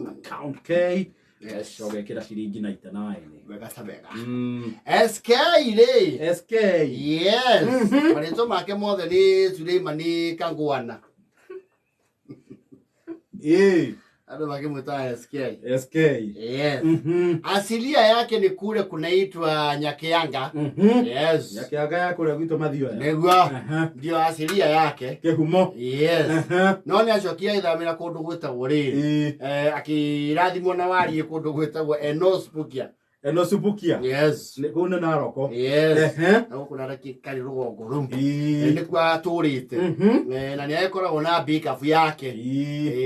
Account K. Yes. So kira shilingi 99. Wega tabega. SK ile. SK. Yes. Marito make mothe ni Suleimani Kangwana. Ado wakimwita SK. SK. Yes. Asilia yake ni kule kunaitwa Nyakeanga. Yes. Nyakeanga yake kule kuitwa Mathioya. Ndio. Ndio asilia yake. Kehumo. Yes. No ni acokia ithamira kundu gwitagwo riri. Akirathimwo na wari kundu gwitagwo Enospukia. Enospukia. Yes. Ni kuna Naroko. Yes. Na kuna kari rugongo rumbu. Ni kwa turite. Na ni akoragwo na bikafu yake.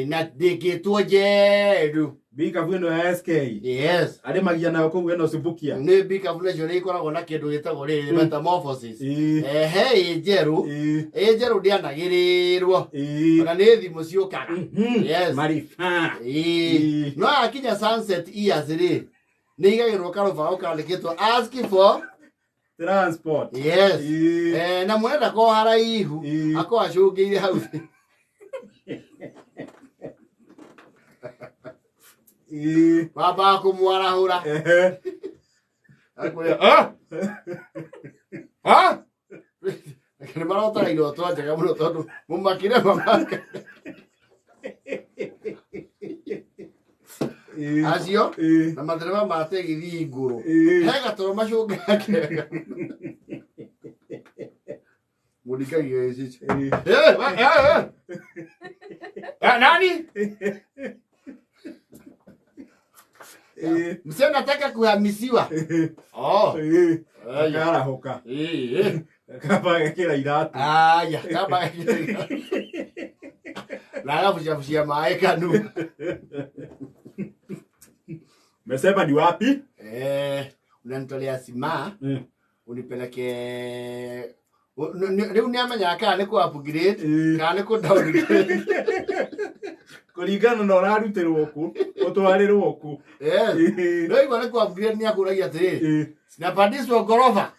Na digitwo jeru. Bikafu ino ya SK. Yes. Ari magia nayo ku Enospukia. Ni bikafu lejo ni ikoragwo na kindu gitagwo riri metamorphosis. Jeru. Jeru ndianagirirwo. Na ni thimu ciukaga. Yes. Marifa. No akinya sunset years ri. Nigagirwo karubao kandikitwo asking for transport. Yes. Na mwenda ko haraihu ako acungiire hau. Baba kumwarahura. Akuya Lakini marota ilo toa jaga muno tondu mumakire mamaka. Acio na madereva mate githi nguru hega toro macungake mudikagia eci nani msema nataka kuhamisiwa akara hoka kaba kila iratu ya kaba la kufushia maekanu. Mesema ni wapi? Unanitolea sima. Unipeleke leo niamanya kana ku upgrade kana ku downgrade. Kuringana na urarutirwo ku utwarirwo ku. Ndio iko ku upgrade ni akuragia atiri. Sinapandishwa gorofa.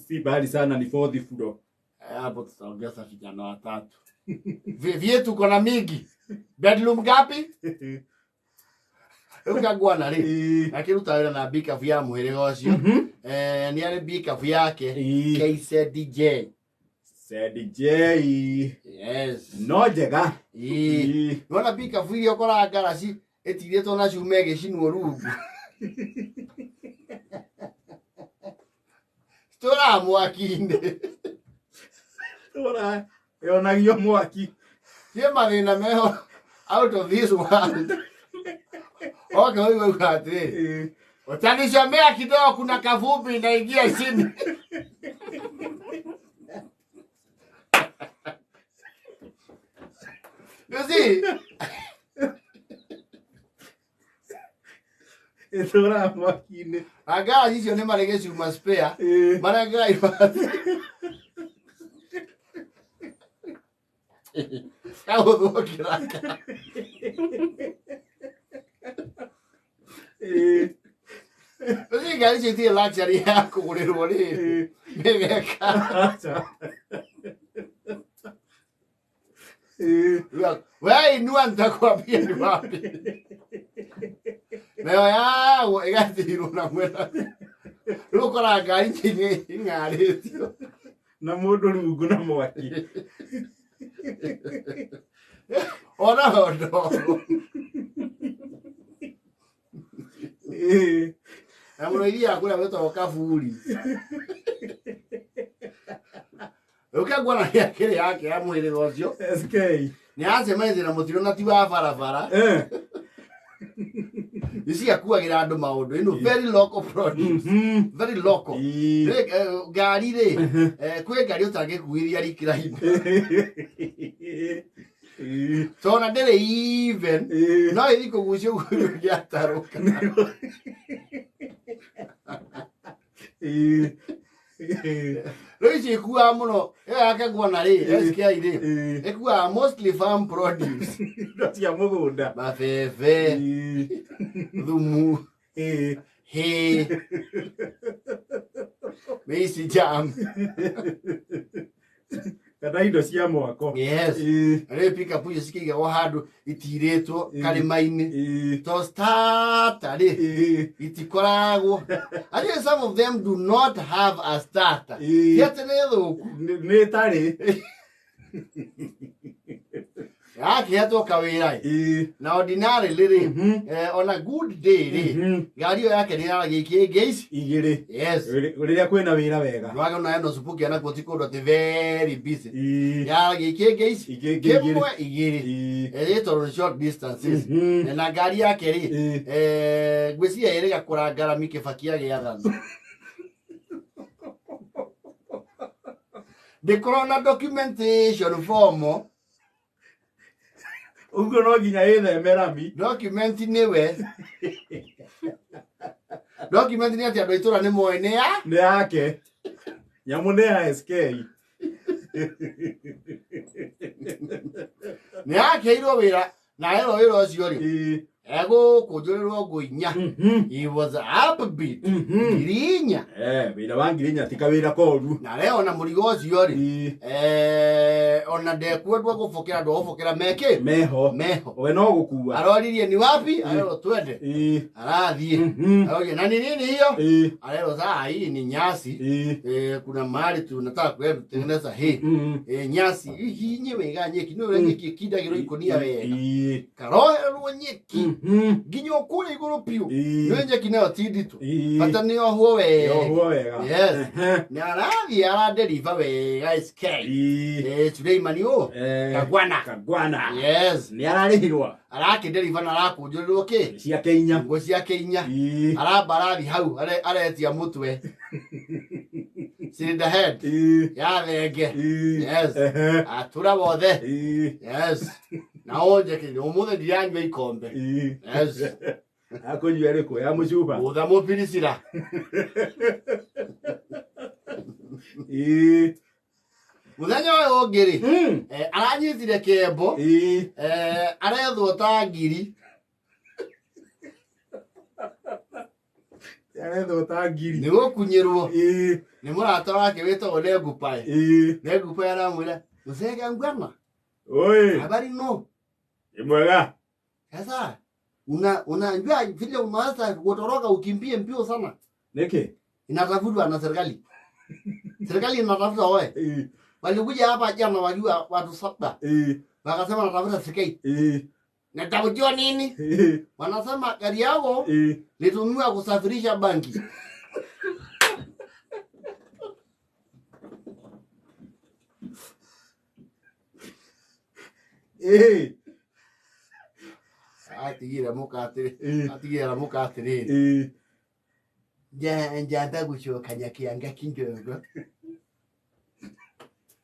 Si bali sana ni 4th floor. Hapo tutaongeza vijana watatu. Vyetu kuna mingi. Bedroom gapi? Ukagwana ri akiruta wira na bikafu ya muhirega ucio ni ari bikafu yake KZDJ. Yes. No njega. Nona bikafu iyo kora garaci etiretwo na ciume gicinwo rungu. Stora mwaki-inde. Stora yonagio mwaki. Ye mathina meho out of this world. Okay, wewe ukatiri. Utanisomea kidogo kuna kavumbi inaingia chini. You see? Stora mwaki-inde. Aga hizo ni marege chuma spare. Maraga ibati. Kawo dokiraka. Ni gari chiti luxury yako kurirwo ri. Megeka. Wewe inua nitakwambia ni wapi. Leo ya igatirwo na mwena. Rukora ngari chini ngaritio. Na mundu rungu na mwaki. Ona hondo. Na muno iria kula weto kafuri. Ukagwa na yakire yake ya mwire gocio. SK. Ni aje maize na mutiro na ti wa barabara. Isi akuagira andu maundu ino very local produce. Very local. Gari ri kwe gari utangikuiria rikira hinde. So na ndere even no ithiko gucio gucia taruka. Loichi kuwa muno akagwa na ri SK ri ekuwa mostly farm produce. Ndotia mugunda Mafefe thumu Mesi jam Kana indo cia mwako. Yes. Re pick up icio cikigagwo handu itiretwo karima-ini. To starter itikoragwo. And some of them do not have a starter. Yet nethuku. Nĩ tari. Yakihetwo kawira na ordinarily on a good day gari yo yake ni yaragia ikenge igiri. Yes, riria kwina wira wega waga na no supuki ana kwotiko ndo very busy yaragia ikenge kimwe igiri to short distances na gari yake ri gwiciria iri gakura ngarami kibakia gia thano. The corona documentation form ugo no ginya yethe merami document niwe document ni ati andu itura ni moe ni yake nyamu ni ya SK ni yake iro wira na iro wira ucio ri ego kujurirwo nguinya he was upbeat ngirinya wira wa ngirinya tika wira koru na leo na murigo ucio ri ona dekwendwa gufukira ndo gufukira meke meho we no gukua aroririe ni wapi arero twende arathie arorie na ni nini hiyo arero saa hii ni nyasi kuna mahali tunataka kutengeneza hii nyasi hii nyewe ga nyeki no nyeki kidagiro ikonia we karoherwo nyeki ginyo kule iguru piu nwenye kinao tiditu pata ni ohuo wega. Yes, ni arathi araderiva wega SK today manio kagwana. Yes, ni ararihirwa arakideriva na arakunjurirwo ki cia Kenya ngo cia Kenya arabarathi hau aretia mutwe cylinder head ya thenge. Yes, atura bothe. Yes, na onje kini umuthe ndiyanywa ikombe. Yes, akonyu eriko ya mucuba utha mupirisira muthenya uyu ngiri aranyitire kembo arethwo ta ngiri ni gukunyirwo ni murata wake witagwo Negupai aramwira musega ngwana oi habari no imwega sasa unajua vile unaanza kutoroka ukimbie mbio sana neke inatafutwa na serikali. Serikali inatafuta wewe. Walikuja hapa jana wajua watu 7 wakasema natafuta serikali natafutiwa nini wanasema gari yao litumiwa kusafirisha bangi. Atigira mukatiri njamba gushoka nyakianga kinjogo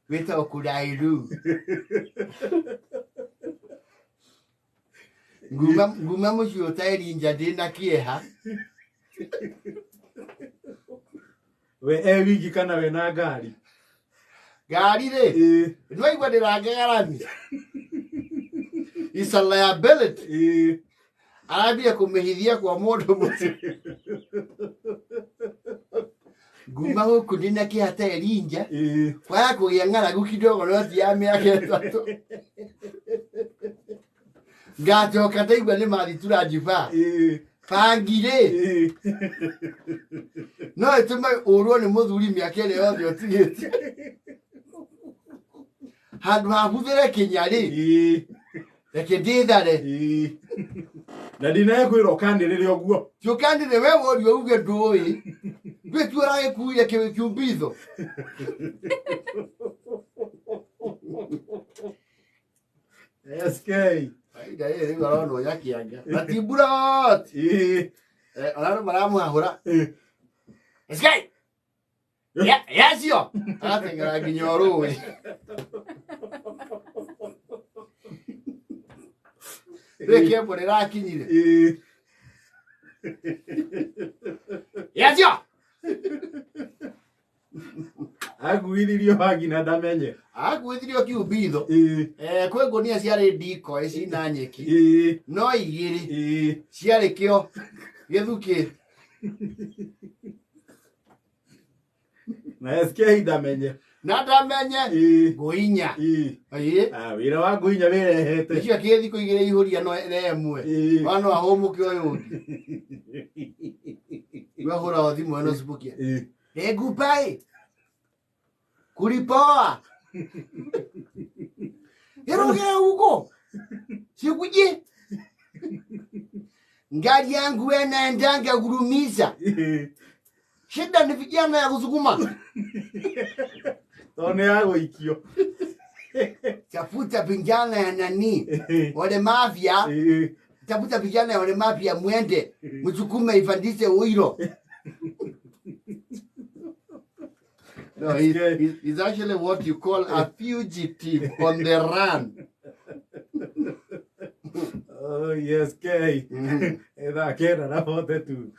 wita okulairu nguma mushota erinja ndina kieha we wiki kana we na gari re nwaigwa ndiragerami is a liability arabia kumehithia kwa mundu muti nguma huku ndina kihata erinja kwa kugia ng'aragu kidogo no ti ya miaka 3 ngajoka ndaigua ni mathitũra njiba bangire no ituma urwo ni muthuri miaka ile yothe otigite handu habuthire kinyari reke ndithare na ndina kwiro kandire oguo tio kandire we worio uge ndui gwetuora gikuire kiumbitho SK aida ere ngorono yakianga batibura ona maramu ahura SK yasio atengera ginyoro reke porera akinyire yasio aguithirio hagi na ndamenye aguithirio kiumbitho kwe ngonia ciarĩ ndiko ici na nyeki no igĩrĩ ciarĩ kĩo gĩthukĩ na SK ndamenye Nada menye goinya. Wira wa goinya wirehete. Icio kĩthi kũigĩra ihũria no emwe. Wana ahomuke ũyũ. Wahora wathimũ eno sibukia. Gupai. Kulipoa. Erogea huko. Sikuje. Ngari yangu inaendanga gurumiza. Shida ni vijana ya kusukuma. Tone yago ikio. Tafuta vijana ya nani? Wale mafia. Tafuta vijana ya wale mafia mwende. Msukume ifandishe uiro. No, he's actually what you call a fugitive on the run. Oh, yes, Kay. Eda kera na pote tu.